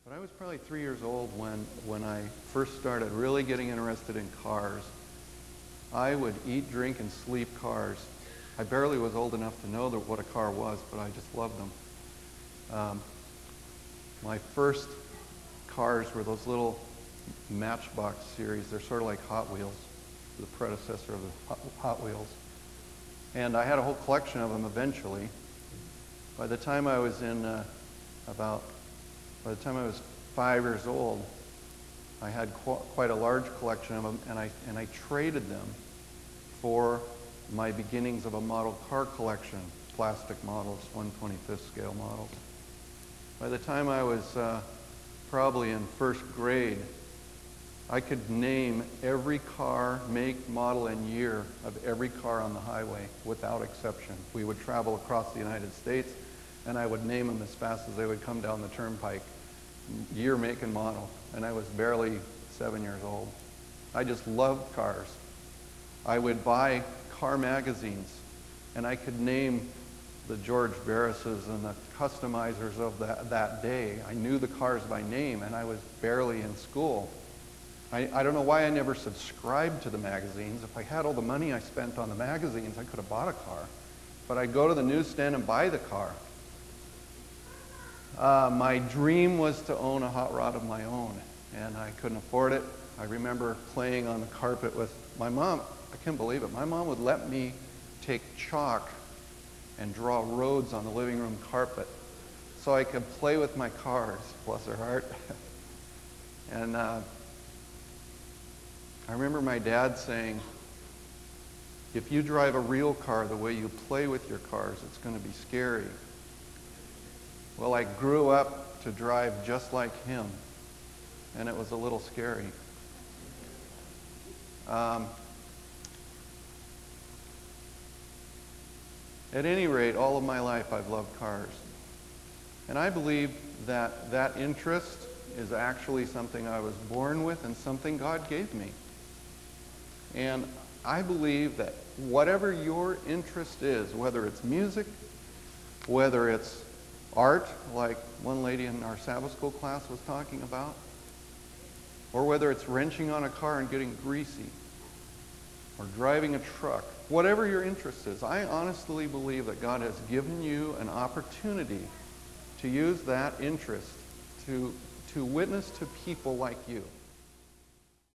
But I was probably 3 years old when I first started really getting interested in cars. I would eat, drink, and sleep cars. I barely was old enough to know what a car was, but I just loved them. My first cars were those little Matchbox series. They're sort of like Hot Wheels, the predecessor of the Hot Wheels. And I had a whole collection of them eventually. By the time I was by the time I was 5 years old, I had quite a large collection of them, and I traded them for my beginnings of a model car collection, plastic models, 1/25th scale models. By the time I was probably in first grade, I could name every car, make, model, and year of every car on the highway without exception. We would travel across the United States, and I would name them as fast as they would come down the turnpike, year, make, and model. And I was barely 7 years old. I just loved cars. I would buy car magazines, and I could name the George Barrises and the customizers of that day. I knew the cars by name, and I was barely in school. I don't know why I never subscribed to the magazines. If I had all the money I spent on the magazines, I could have bought a car. But I'd go to the newsstand and buy the car. My dream was to own a hot rod of my own, and I couldn't afford it. I remember playing on the carpet with my mom. I can't believe it. My mom would let me take chalk and draw roads on the living room carpet so I could play with my cars, bless her heart. And I remember my dad saying, if you drive a real car the way you play with your cars, it's going to be scary. Well, I grew up to drive just like him, and it was a little scary. At any rate, all of my life I've loved cars. And I believe that that interest is actually something I was born with and something God gave me. And I believe that whatever your interest is, whether it's music, whether it's art, like one lady in our Sabbath school class was talking about, or whether it's wrenching on a car and getting greasy, or driving a truck, whatever your interest is, I honestly believe that God has given you an opportunity to use that interest to witness to people like you.